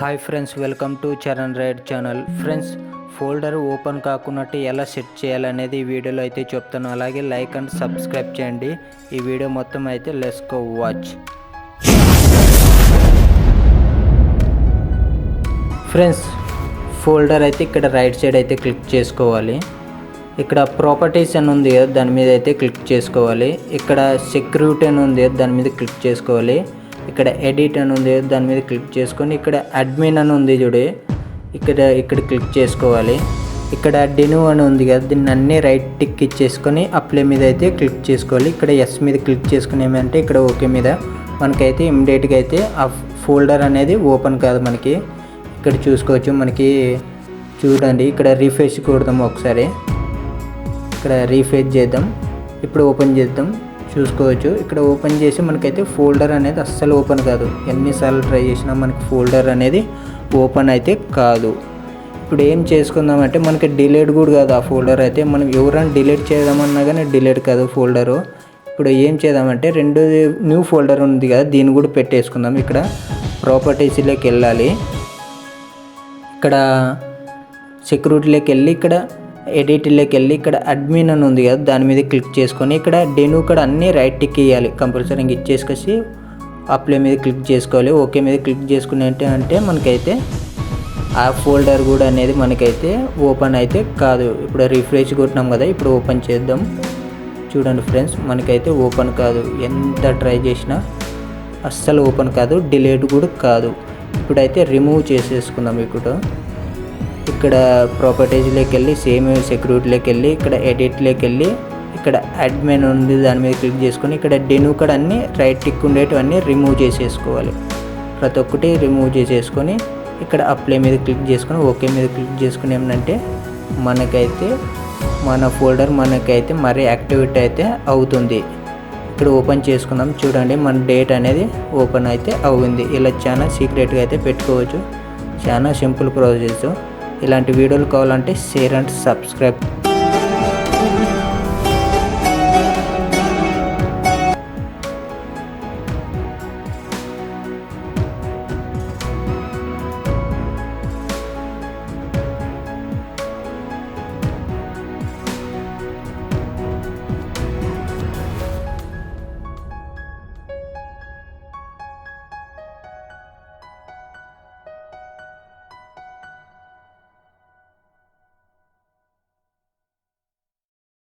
Hi friends, welcome to Charan ride channel. Friends, folder open కాకున్నట్టు ఎలా set చేయాలనేది ఈ వీడియోలో అయితే చెప్తాను. అలాగే లైక్ అండ్ సబ్స్క్రైబ్ చేయండి. ఈ వీడియో మొత్తం అయితే let's go watch. Friends, folder అయితే ఇక్కడ రైట్ సైడ్ అయితే క్లిక్ చేసుకోవాలి. ఇక్కడ ప్రాపర్టీస్ అని ఉంది కదా, దాని మీద అయితే క్లిక్ చేసుకోవాలి. ఇక్కడ సెక్యూరిటీ అని ఉంది కదా, దాని మీద క్లిక్ చేసుకోవాలి. ఇక్కడ ఎడిట్ అని ఉంది, దాని మీద క్లిక్ చేసుకొని ఇక్కడ అడ్మిన్ అని ఉంది చూడే, ఇక్కడ క్లిక్ చేసుకోవాలి. ఇక్కడ డెను అని ఉంది కదా, దీన్ని అన్నీ రైట్ టిక్ ఇచ్చేసుకొని అప్లై మీద అయితే క్లిక్ చేసుకోవాలి. ఇక్కడ ఎస్ మీద క్లిక్ చేసుకుని ఏమంటే ఇక్కడ ఓకే మీద మనకైతే ఇమ్మీడియట్గా అయితే ఆ ఫోల్డర్ అనేది ఓపెన్ కాదు. మనకి ఇక్కడ చూసుకోవచ్చు. మనకి చూడండి, ఇక్కడ రీఫ్రెష్ కొడదాం ఒకసారి. ఇక్కడ రీఫ్రెష్ చేద్దాం. ఇప్పుడు ఓపెన్ చేద్దాం. చూసుకోవచ్చు, ఇక్కడ ఓపెన్ చేసి మనకైతే ఫోల్డర్ అనేది అస్సలు ఓపెన్ కాదు. ఎన్నిసార్లు ట్రై చేసినా మనకి ఫోల్డర్ అనేది ఓపెన్ అయితే కాదు. ఇప్పుడు ఏం చేసుకుందామంటే మనకి డిలీట్ కూడా కాదు ఆ ఫోల్డర్ అయితే. మనం ఎవరైనా డిలీట్ చేద్దామన్నా కానీ డిలీట్ కాదు ఫోల్డరు. ఇప్పుడు ఏం చేద్దామంటే న్యూ ఫోల్డర్ ఉంది కదా, దీన్ని కూడా పెట్టేసుకుందాం. ఇక్కడ ప్రాపర్టీస్లోకి వెళ్ళాలి. ఇక్కడ సెక్యూరిటీలోకి వెళ్ళి ఇక్కడ ఎడిట్లోకి వెళ్ళి ఇక్కడ అడ్మిన్ అని ఉంది కదా, దాని మీద క్లిక్ చేసుకొని ఇక్కడ డెను కూడా అన్నీ రైట్ టిక్ ఇవ్వాలి. కంపల్సరీ ఇచ్చేసుకొచ్చి అప్లై మీద క్లిక్ చేసుకోవాలి. ఓకే మీద క్లిక్ చేసుకుని అంటే మనకైతే ఆ ఫోల్డర్ కూడా అనేది మనకైతే ఓపెన్ అయితే కాదు. ఇప్పుడు రిఫ్రెష్ కొట్టినాం కదా, ఇప్పుడు ఓపెన్ చేద్దాం. చూడండి ఫ్రెండ్స్, మనకైతే ఓపెన్ కాదు. ఎంత ట్రై చేసినా అస్సలు ఓపెన్ కాదు, డిలీట్ కూడా కాదు. ఇప్పుడైతే రిమూవ్ చేసేసుకుందాం. ఇక్కడ ప్రాపర్టీస్లోకి వెళ్ళి సేమ్ సెక్యూరిటీలోకి వెళ్ళి ఇక్కడ ఎడిట్లోకి వెళ్ళి ఇక్కడ అడ్మిన్ ఉంది, దాని మీద క్లిక్ చేసుకొని ఇక్కడ డెను కూడా అన్నీ రైట్ టిక్ ఉండేటివన్నీ రిమూవ్ చేసేసుకోవాలి. ప్రతి ఒక్కటి రిమూవ్ చేసేసుకొని ఇక్కడ అప్లై మీద క్లిక్ చేసుకొని ఓకే మీద క్లిక్ చేసుకుని ఏమంటే మనకైతే మన ఫోల్డర్ మనకైతే మరీ యాక్టివేట్ అయితే అవుతుంది. ఇక్కడ ఓపెన్ చేసుకుందాం. చూడండి, మన డేట్ అనేది ఓపెన్ అయితే అవుతుంది. ఇలా చాలా సీక్రెట్గా అయితే పెట్టుకోవచ్చు. చాలా సింపుల్ ప్రాసెస్. ఇలాంటి వీడియోలు కావాలంటే షేర్ అండ్ సబ్స్క్రైబ్.